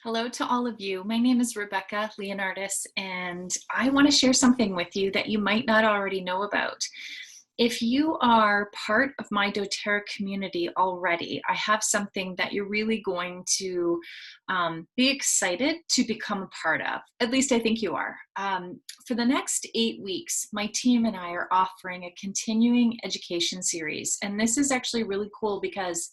Hello to all of you. My name is Rebecca Leonardis, and I want to share something with you that you might not already know about. If you are part of my doTERRA community already, I have something that you're really going to be excited to become a part of. At least I think you are. For the next 8 weeks, my team and I are offering a continuing education series. And this is actually really cool because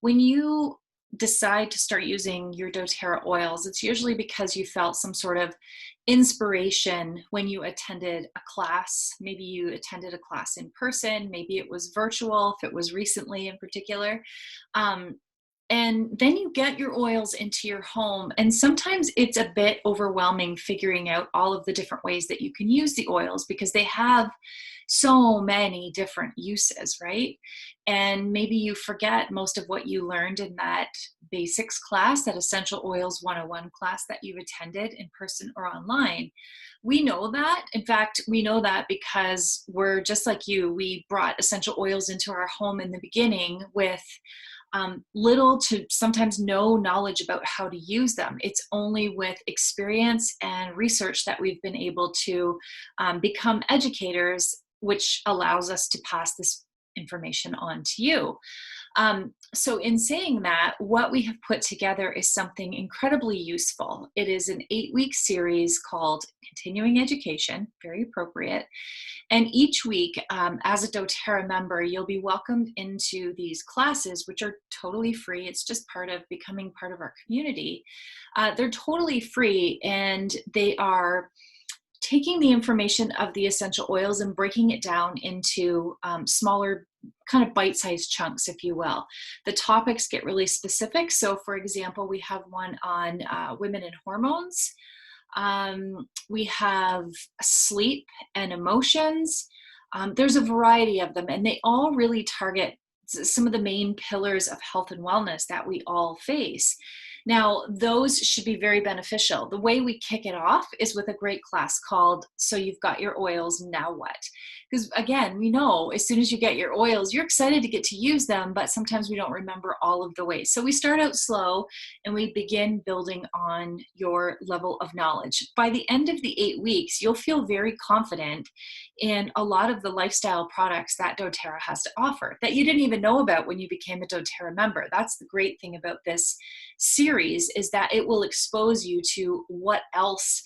when you decide to start using your doTERRA oils, it's usually because you felt some sort of inspiration when you attended a class. Maybe you attended a class in person, maybe it was virtual, if it was recently in particular. Um, and then you get your oils into your home, and sometimes it's a bit overwhelming figuring out all of the different ways that you can use the oils because they have so many different uses, right? And maybe you forget most of what you learned in that basics class, that Essential Oils 101 class that you've attended in person or online. We know that. In fact, we know that because we're just like you. We brought essential oils into our home in the beginning with little to sometimes no knowledge about how to use them. It's only with experience and research that we've been able to become educators, which allows us to pass this information on to you. So in saying that, what we have put together is something incredibly useful. It is an 8-week series called Continuing Education, very appropriate. And each week, as a doTERRA member, you'll be welcomed into these classes, which are totally free. It's just part of becoming part of our community. They're totally free, and they are taking the information of the essential oils and breaking it down into smaller kind of bite-sized chunks, if you will. The topics get really specific. So for example, we have one on women and hormones. We have sleep and emotions. There's a variety of them, and they all really target some of the main pillars of health and wellness that we all face. Now, those should be very beneficial. The way we kick it off is with a great class called So You've Got Your Oils, Now What? Because again, we know as soon as you get your oils, you're excited to get to use them, but sometimes we don't remember all of the ways. So we start out slow and we begin building on your level of knowledge. By the end of the 8 weeks, you'll feel very confident in a lot of the lifestyle products that doTERRA has to offer that you didn't even know about when you became a doTERRA member. That's the great thing about this series, is that it will expose you to what else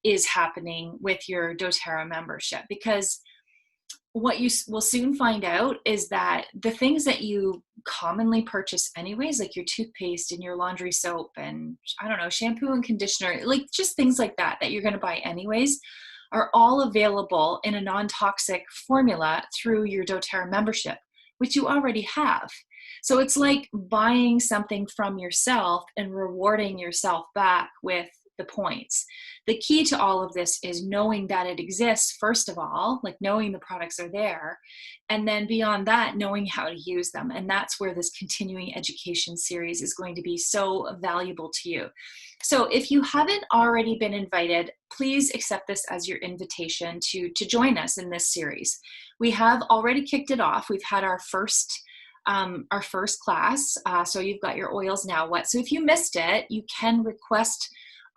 is happening with your doTERRA membership. Because what you will soon find out is that the things that you commonly purchase anyways, like your toothpaste and your laundry soap and I don't know, shampoo and conditioner, like just things like that you're going to buy anyways, are all available in a non-toxic formula through your doTERRA membership, which you already have. So it's like buying something from yourself and rewarding yourself back with the points. The key to all of this is knowing that it exists, first of all, like knowing the products are there, and then beyond that, knowing how to use them. And that's where this continuing education series is going to be so valuable to you. So if you haven't already been invited, please accept this as your invitation to join us in this series. We have already kicked it off. We've had our first class. So you've got your oils now what. So if you missed it, you can request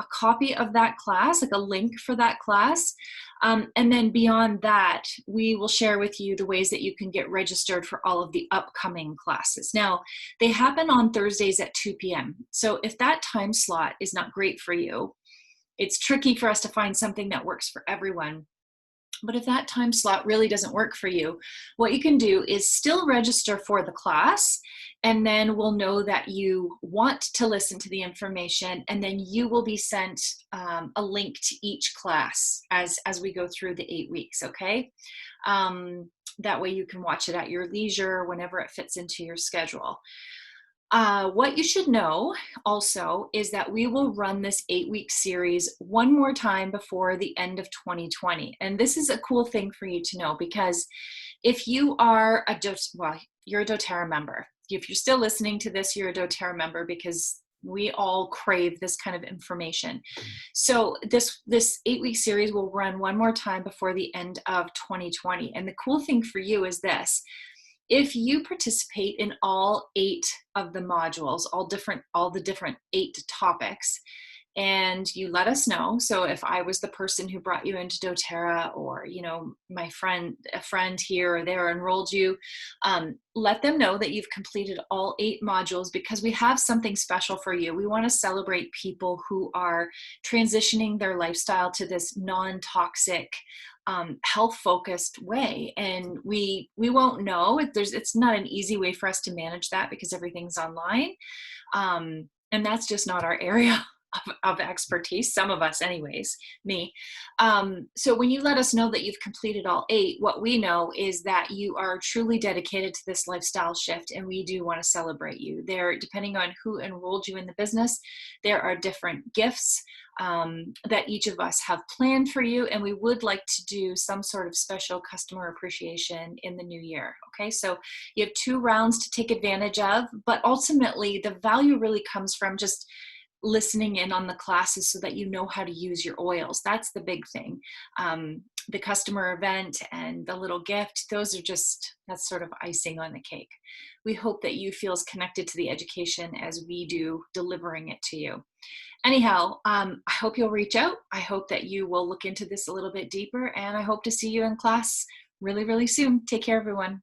a copy of that class, like a link for that class. And then beyond that, we will share with you the ways that you can get registered for all of the upcoming classes. Now, they happen on Thursdays at 2 p.m. So if that time slot is not great for you, it's tricky for us to find something that works for everyone. But if that time slot really doesn't work for you, what you can do is still register for the class, and then we'll know that you want to listen to the information, and then you will be sent a link to each class as we go through the 8 weeks, okay? That way you can watch it at your leisure whenever it fits into your schedule. What you should know also is that we will run this 8-week series one more time before the end of 2020. And this is a cool thing for you to know, because if you are you're a doTERRA member. If you're still listening to this, you're a doTERRA member, because we all crave this kind of information. So this 8-week series will run one more time before the end of 2020. And the cool thing for you is this: If you participate in all 8 of the modules, all the different 8 topics, and you let us know. So if I was the person who brought you into doTERRA, or my friend, a friend here or there enrolled you, let them know that you've completed all 8 modules, because we have something special for you. We want to celebrate people who are transitioning their lifestyle to this non-toxic, health-focused way. And we won't know. It's not an easy way for us to manage that, because everything's online, and that's just not our area of expertise, some of us anyways, me. So when you let us know that you've completed all 8, what we know is that you are truly dedicated to this lifestyle shift, and we do want to celebrate you. Depending on who enrolled you in the business, there are different gifts that each of us have planned for you, and we would like to do some sort of special customer appreciation in the new year. Okay, so you have 2 rounds to take advantage of, but ultimately the value really comes from just listening in on the classes so that you know how to use your oils. That's the big thing. The customer event and the little gift, that's sort of icing on the cake. We hope that you feel as connected to the education as we do delivering it to you. Anyhow, I hope you'll reach out. I hope that you will look into this a little bit deeper, and I hope to see you in class really, really soon. Take care, everyone.